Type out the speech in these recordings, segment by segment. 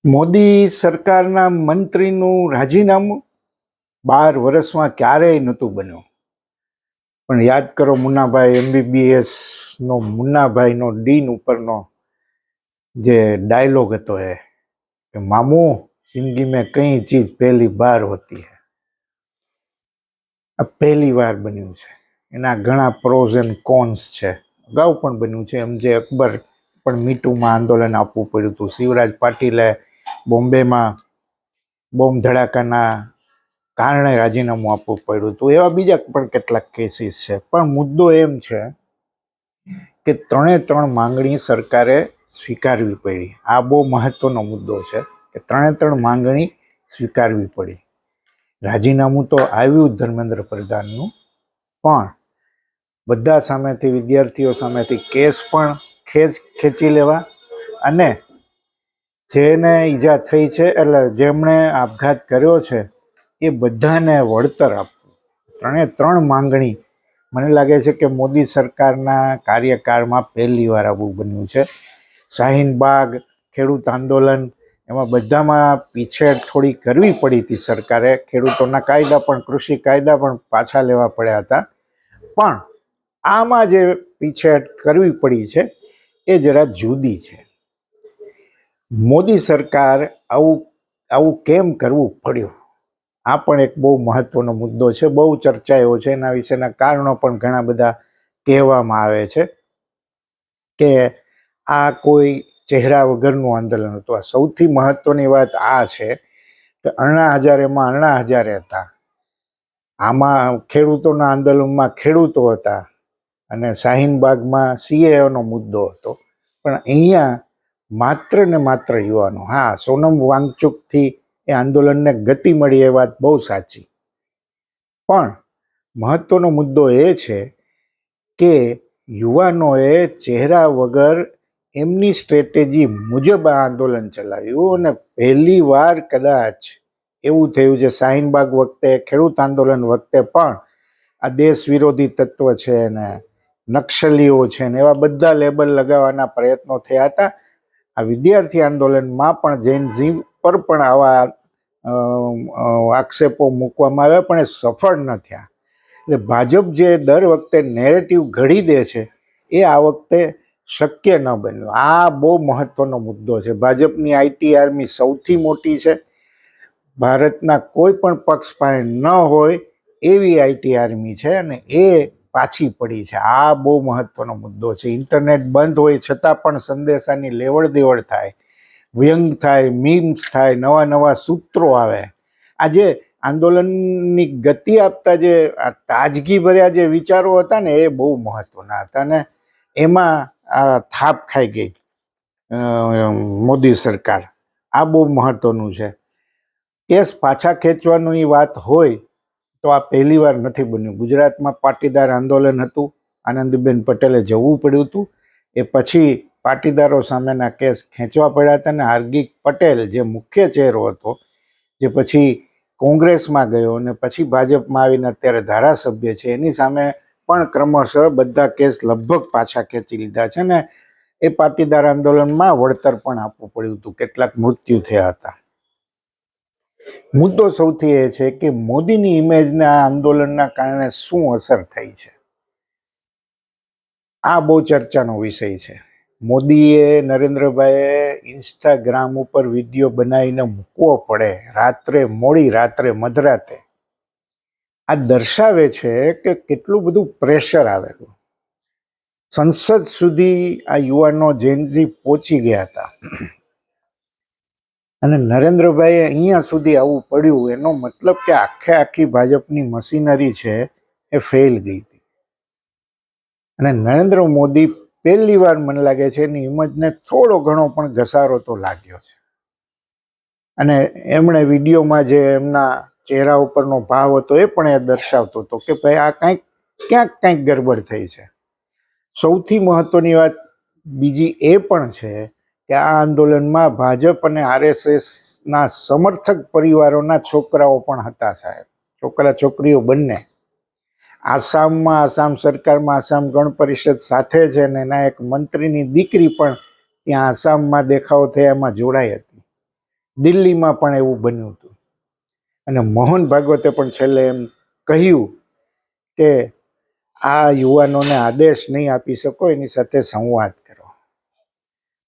મોદી સરકારના મંત્રીનું રાજીનામું 12 વર્ષમાં ક્યારેય નહોતું બન્યું. પણ યાદ કરો મુન્નાભાઈ MBBS નો મુન્નાભાઈનો ડીન ઉપરનો જે ડાયલોગ હતો એ કે મામू જિંદગી में कई चीज पहली बार होती है. આ પહેલી વાર બન્યું છે. એના ઘણા પ્રોઝ એન્ડ કોન્સ છે. અગાઉ પણ બન્યું છે. MJ અકબર પણ મીટુમાં આંદોલન આપવું પડ્યું હતું. શિવરાજ પાટીલે બોમ્બેમાં બોમ્બ ધડાકાના કારણે રાજીનામું આપવું પડ્યું હતું. એવા બીજા પણ કેટલાક કેસીસ છે. પણ મુદ્દો એમ છે કે 3 માંગણી સરકારે સ્વીકારવી પડી. આ બહુ મહત્વનો મુદ્દો છે કે 3 માંગણી સ્વીકારવી પડી. રાજીનામું તો આવ્યું ધર્મેન્દ્ર પ્રધાનનું, પણ બધા સામેથી, વિદ્યાર્થીઓ સામેથી કેસ પણ ખેંચી લેવા અને જેને ઈજા થઈ છે એટલે જેમણે આપઘાત કર્યો છે એ બધાને વળતર આપવું. 3 માંગણી મને લાગે છે કે મોદી સરકારના કાર્યકાળમાં પહેલી વાર આવું બન્યું છે. શાહીનબાગ, ખેડૂત આંદોલન, એમાં બધામાં પીછેડ થોડી કરવી પડી હતી સરકારે. ખેડૂતોના કાયદા પણ, કૃષિ કાયદા પણ પાછા લેવા પડ્યા હતા. પણ આમાં જે પીછેડ કરવી પડી છે એ જરા જુદી છે. મોદી સરકાર આવું કેમ કરવું પડ્યું, આ પણ એક બહુ મહત્વનો મુદ્દો છે. બહુ ચર્ચાયો છે. એના વિશેના કારણો પણ ઘણા બધા કહેવામાં આવે છે કે આ કોઈ ચહેરા વગરનું આંદોલન હતું. આ સૌથી મહત્વની વાત આ છે કે અણ્ણા હજારે હતા. આમાં ખેડૂતોના આંદોલનમાં ખેડૂતો હતા અને શાહીનબાગમાં CAA નો મુદ્દો હતો. પણ અહીંયા માત્ર ને માત્ર યુવાનો. હા, સોનમ વાંગચુકથી એ આંદોલનને ગતિ મળી, એ વાત બહુ સાચી. પણ મહત્વનો મુદ્દો એ છે કે યુવાનોએ ચહેરા વગર એમની સ્ટ્રેટેજી મુજબ આ આંદોલન ચલાવ્યું. અને પહેલી વાર કદાચ એવું થયું છે શાહીનબાગ વખતે, ખેડૂત આંદોલન વખતે પણ આ દેશ વિરોધી તત્વ છે ને નક્સલીઓ છે ને એવા બધા લેબલ લગાવવાના પ્રયત્નો થયા હતા. આ વિદ્યાર્થી આંદોલનમાં પણ જૈન ઝી પર પણ આવા આક્ષેપો મૂકવામાં આવ્યા, પણ એ સફળ ન થયા. એટલે ભાજપ જે દર વખતે નેરેટિવ ઘડી દે છે એ આ વખતે શક્ય ન બન્યું. આ બહુ મહત્વનો મુદ્દો છે. ભાજપની IT આર્મી સૌથી મોટી છે. ભારતના કોઈ પણ પક્ષ પાસે ન હોય એવી IT આર્મી છે અને એ પાછી પડી છે. આ બહુ મહત્વનો મુદ્દો છે. ઇન્ટરનેટ બંધ હોય છતાં પણ સંદેશાની લેવડ દેવડ થાય, વ્યંગ થાય, મીમ્સ થાય, નવા સૂત્રો આવે. આજે આંદોલનની ગતિ આપતા જે તાજગી ભર્યા જે વિચારો હતા ને એ બહુ મહત્વના હતા અને એમાં થાપ ખાઈ ગઈ મોદી સરકાર. આ બહુ મહત્વનું છે. કેસ પાછા ખેંચવાની વાત હોય તો આ પહેલી વાર નથી બન્યું. ગુજરાતમાં પાટીદાર આંદોલન હતું, આનંદીબેન પટેલે જવું પડ્યું હતું. એ પછી પાટીદારો સામેના કેસ ખેંચવા પડ્યા હતા અને હાર્દિક પટેલ જે મુખ્ય ચહેરો હતો, જે પછી કોંગ્રેસમાં ગયો અને પછી ભાજપમાં આવીને અત્યારે ધારાસભ્ય છે, એની સામે પણ ક્રમશઃ બધા કેસ લગભગ પાછા ખેંચી લીધા છે ને એ પાટીદાર આંદોલનમાં વળતર પણ આપવું પડ્યું હતું. કેટલાક મૃત્યુ થયા હતા. મુદ્દો સૌથી એ છે કે મોદીની ઇમેજને આ આંદોલનના કારણે શું અસર થઈ છે. આ બહુ ચર્ચાનો વિષય છે. મોદીએ, નરેન્દ્રભાઈએ ઇન્સ્ટાગ્રામ ઉપર વિડીયો બનાવીને મૂકવો પડે રાત્રે, મોડી રાત્રે, મધરાતે. આ દર્શાવે છે કે કેટલું બધું પ્રેશર આવેલું. સંસદ સુધી આ યુવાનો જેનઝી પહોંચી ગયા હતા અને નરેન્દ્રભાઈએ અહીંયા સુધી આવું પડ્યું. એનો મતલબ કે આખી ભાજપની મશીનરી છે એ ફેલ ગઈ હતી. અને નરેન્દ્ર મોદી પહેલી વાર મને લાગે છે એની ઇમેજને થોડો ઘણો પણ ઘસારો તો લાગ્યો છે. અને એમણે વિડીયોમાં જે એમના ચહેરા ઉપરનો ભાવ હતો એ પણ એ દર્શાવતો હતો કે ભાઈ આ ક્યાંક ગડબડ થઈ છે. સૌથી મહત્વની વાત બીજી એ પણ છે કે આ આંદોલનમાં ભાજપ અને RSSના સમર્થક પરિવારોના છોકરાઓ પણ હતા સાહેબ, છોકરા છોકરીઓ બંને. આસામમાં, આસામ સરકારમાં આસામ ગણ પરિષદ સાથે છે ને એના એક મંત્રીની દીકરી પણ ત્યાં આસામમાં દેખાવો થયા એમાં જોડાઈ હતી. દિલ્હીમાં પણ એવું બન્યું હતું અને મોહન ભાગવતે પણ છેલ્લે એમ કહ્યું કે આ યુવાનોને આદેશ નહીં આપી શકો, એની સાથે સંવાદ કરો.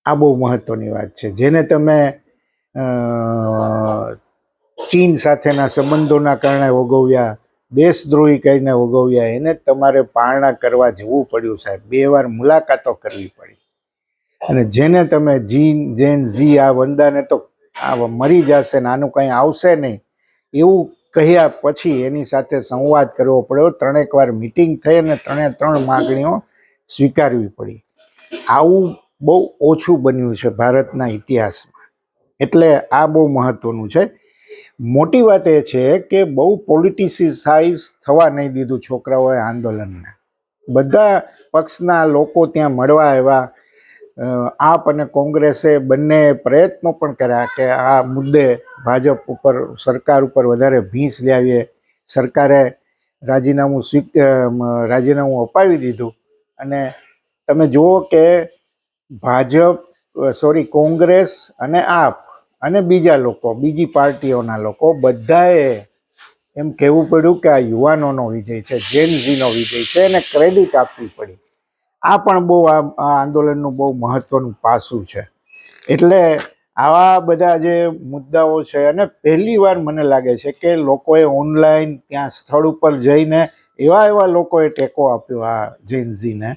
આ બહુ મહત્વની વાત છે. જેને તમે ચીન સાથેના સંબંધોના કારણે વગોવ્યા, દેશદ્રોહી કહીને વગોવ્યા, એને તમારે પારણા કરવા જવું પડ્યું સાહેબ. 2 વાર મુલાકાતો કરવી પડી. અને જેને તમે ઝી આ વંદાને તો આ મરી જશે ને આનું કંઈ આવશે નહીં એવું કહ્યા પછી એની સાથે સંવાદ કરવો પડ્યો. 3 વાર મિટિંગ થઈ અને 3 માગણીઓ સ્વીકારવી પડી. આવું બહુ ઓછું બન્યું છે ભારતના ઇતિહાસમાં. એટલે આ બહુ મહત્વનું છે. મોટી વાત એ છે કે બહુ પોલિટિસાઇઝ થવા નહીં દીધું છોકરાઓએ આંદોલનને. બધા પક્ષના લોકો ત્યાં મળવા આવ્યા. આપ અને કોંગ્રેસે બંને પ્રયત્નો પણ કર્યા કે આ મુદ્દે ભાજપ ઉપર, સરકાર ઉપર વધારે ભીંસ લાવીએ. સરકારે રાજીનામું અપાવી દીધું અને તમે જુઓ કે કોંગ્રેસ અને આપ અને બીજા લોકો, બીજી પાર્ટીઓના લોકો બધાએ એમ કહેવું પડ્યું કે આ યુવાનોનો વિજય છે, જેન ઝીનો વિજય છે, એને ક્રેડિટ આપવી પડી. આ પણ બહુ આ આંદોલનનું બહુ મહત્વનું પાસું છે. એટલે આવા બધા જે મુદ્દાઓ છે, અને પહેલી વાર મને લાગે છે કે લોકોએ ઓનલાઈન ત્યાં સ્થળ ઉપર જઈને એવા લોકોએ ટેકો આપ્યો આ જેનઝીને.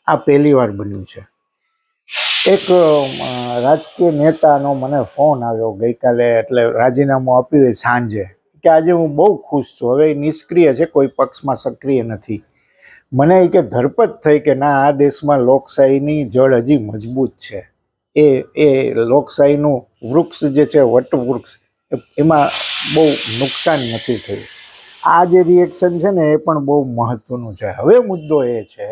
આ પહેલી વાર બન્યું છે. એક રાજકીય નેતાનો મને ફોન આવ્યો ગઈકાલે, એટલે રાજીનામું આપ્યું સાંજે, કે આજે હું બહુ ખુશ છું, હવે નિષ્ક્રિય છે, કોઈ પક્ષમાં સક્રિય નથી. મને કે ધરપત થઈ કે ના, આ દેશમાં લોકશાહીની જળ હજી મજબૂત છે. એ લોકશાહીનું વૃક્ષ જે છે, વટવૃક્ષ, એમાં બહુ નુકસાન નથી થયું. આ જે રિએક્શન છે ને એ પણ બહુ મહત્વનું છે. હવે મુદ્દો એ છે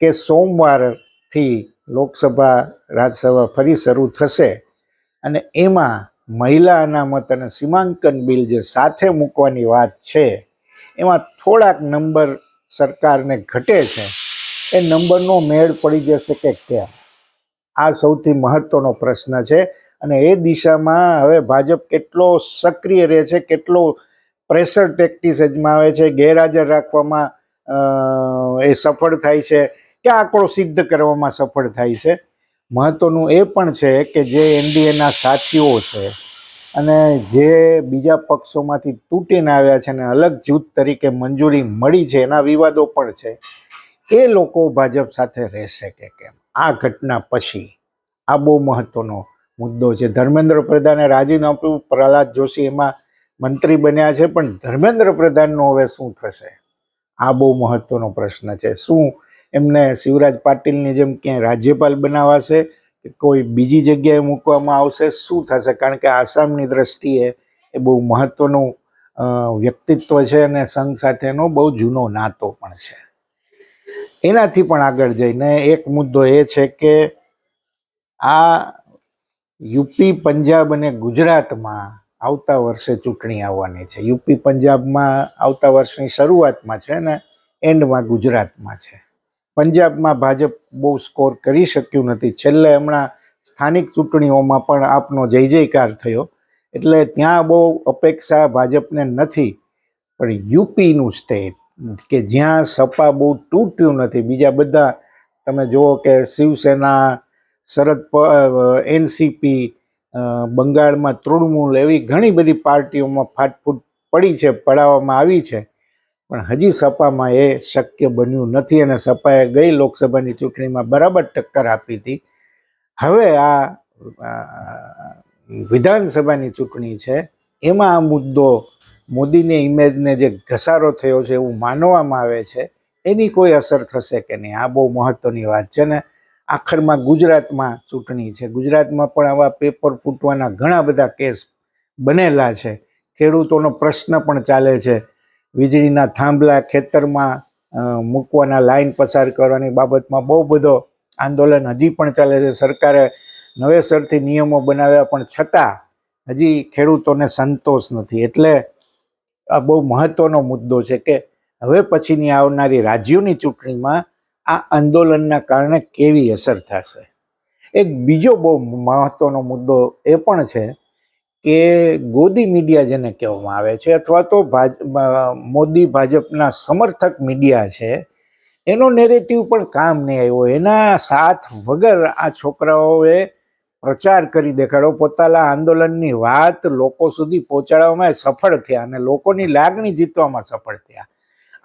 કે સોમવારથી લોકસભા રાજ્યસભા ફરી શરૂ થશે અને એમાં મહિલા અનામત અને સીમાંકન બિલ જે સાથે મૂકવાની વાત છે, એમાં થોડાક નંબર સરકારને ઘટે છે. એ નંબરનો મેળ પડી જશે કે કેમ, આ સૌથી મહત્વનો પ્રશ્ન છે. અને એ દિશામાં હવે ભાજપ કેટલો સક્રિય રહે છે, કેટલો પ્રેશર ટેક્ટિસ અજમાવે છે, ગેરહાજર રાખવામાં એ સફળ થાય છે કે આંકડો સિદ્ધ કરવામાં સફળ થાય છે. મહત્વનું એ પણ છે કે જે એનડીએના સાથીઓ છે અને જે બીજા પક્ષોમાંથી તૂટીને આવ્યા છે અને અલગ જૂથ તરીકે મંજૂરી મળી છે, એના વિવાદો પણ છે. એ લોકો ભાજપ સાથે રહેશે કે કેમ આ ઘટના પછી, આ બહુ મહત્વનો મુદ્દો છે. ધર્મેન્દ્ર પ્રધાને રાજીનામું આપ્યું, પ્રહલાદ જોશી એમાં મંત્રી બન્યા છે, પણ ધર્મેન્દ્ર પ્રધાનનું હવે શું થશે? આ બહુ મહત્વનો પ્રશ્ન છે. શું એમને શિવરાજ પાટીલની જેમ ક્યાંય રાજ્યપાલ બનાવાશે કે કોઈ બીજી જગ્યાએ મૂકવામાં આવશે? શું થશે? કારણ કે આસામની દ્રષ્ટિએ એ બહુ મહત્વનું વ્યક્તિત્વ છે અને સંઘ સાથેનો બહુ જૂનો નાતો પણ છે. એનાથી પણ આગળ જઈને એક મુદ્દો એ છે કે આ યુપી, પંજાબ અને ગુજરાતમાં આવતા વર્ષે ચૂંટણી આવવાની છે. યુપી પંજાબમાં આવતા વર્ષની શરૂઆતમાં છે અને એન્ડમાં ગુજરાતમાં છે. પંજાબમાં ભાજપ બહુ સ્કોર કરી શક્યું નથી. છેલ્લે હમણાં સ્થાનિક ચૂંટણીઓમાં પણ આપનો જય જયકાર થયો, એટલે ત્યાં બહુ અપેક્ષા ભાજપને નથી. પણ યુપીનું સ્ટેટ કે જ્યાં સપા બહુ તૂટ્યું નથી, બીજા બધા તમે જુઓ કે શિવસેના, એનસીપી, બંગાળમાં તૃણમૂલ, એવી ઘણી બધી પાર્ટીઓમાં ફાટફૂટ પડી છે, પડાવવામાં આવી છે, પણ હજી સપામાં એ શક્ય બન્યું નથી. અને સપાએ ગઈ લોકસભાની ચૂંટણીમાં બરાબર ટક્કર આપી હતી. હવે આ વિધાનસભાની ચૂંટણી છે, એમાં આ મુદ્દો મોદીની ઇમેજને જે ઘસારો થયો છે એવું માનવામાં આવે છે, એની કોઈ અસર થશે કે નહીં, આ બહુ મહત્વની વાત છે. ને આખરમાં ગુજરાતમાં ચૂંટણી છે. ગુજરાતમાં પણ આવા પેપર ફૂટવાના ઘણા બધા કેસ બનેલા છે. ખેડૂતોનો પ્રશ્ન પણ ચાલે છે. વીજળીના થાંભલા ખેતરમાં મૂકવાના, લાઈન પસાર કરવાની બાબતમાં બહુ બધો આંદોલન હજી પણ ચાલે છે. સરકારે નવેસરથી નિયમો બનાવ્યા પણ છતાં હજી ખેડૂતોને સંતોષ નથી. એટલે આ બહુ મહત્વનો મુદ્દો છે કે હવે પછીની આવનારી રાજ્યોની ચૂંટણીમાં આ આંદોલનના કારણે કેવી અસર થશે. એક બીજો બહુ મહત્વનો મુદ્દો એ પણ છે કે ગોદી મીડિયા જેને કહેવામાં આવે છે અથવા તો મોદી ભાજપના સમર્થક મીડિયા છે એનો નેરેટિવ પણ કામ નહીં આવ્યો. એના સાથ વગર આ છોકરાઓએ પ્રચાર કરી દેખાડો, પોતાના આંદોલનની વાત લોકો સુધી પહોંચાડવામાં સફળ થયા અને લોકોની લાગણી જીતવામાં સફળ થયા.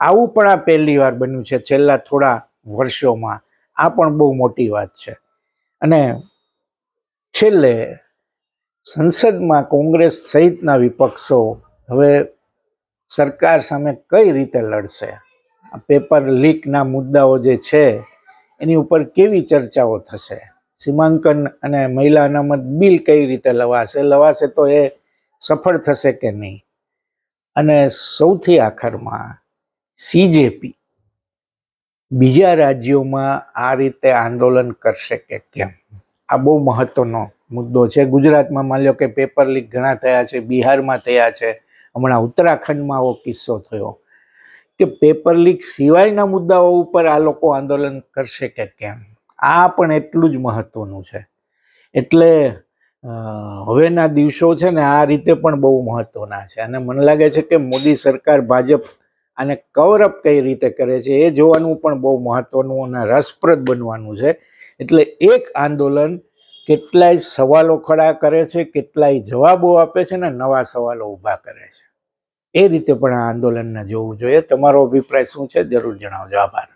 આવું પણ આ પહેલી વાર બન્યું છે છેલ્લા થોડા વર્ષોમાં. આ પણ બહુ મોટી વાત છે. અને છેલ્લે સંસદમાં કોંગ્રેસ સહિતના વિપક્ષો હવે સરકાર સામે કઈ રીતે લડશે, આ પેપર લીકના મુદ્દાઓ જે છે એની ઉપર કેવી ચર્ચાઓ થશે, સીમાંકન અને મહિલા અનામત બિલ કઈ રીતે લવાશે તો એ સફળ થશે કે નહીં, અને સૌથી આખરમાં સીજેપી બીજા રાજ્યોમાં આ રીતે આંદોલન કરશે કે કેમ, આ બહુ મહત્વનો મુદ્દો છે. ગુજરાતમાં માની લો કે પેપર લીક ઘણા થયા છે, બિહારમાં થયા છે, હમણાં ઉત્તરાખંડમાં આવો કિસ્સો થયો, કે પેપર લીક સિવાયના મુદ્દાઓ ઉપર આ લોકો આંદોલન કરશે કે કેમ, આ પણ એટલું જ મહત્વનું છે. એટલે હવેના દિવસો છે ને આ રીતે પણ બહુ મહત્વના છે. અને મને લાગે છે કે મોદી સરકાર, ભાજપ આને કવર અપ કઈ રીતે કરે છે એ જોવાનું પણ બહુ મહત્વનું અને રસપ્રદ બનવાનું છે. એટલે એક આંદોલન કેટલાય સવાલો ખડા કરે છે, કેટલાય જવાબો આપે છે ને નવા સવાલો ઊભા કરે છે. એ રીતે પણ આ આંદોલનને જોવું જોઈએ. તમારો અભિપ્રાય શું છે જરૂર જણાવજો. આભાર.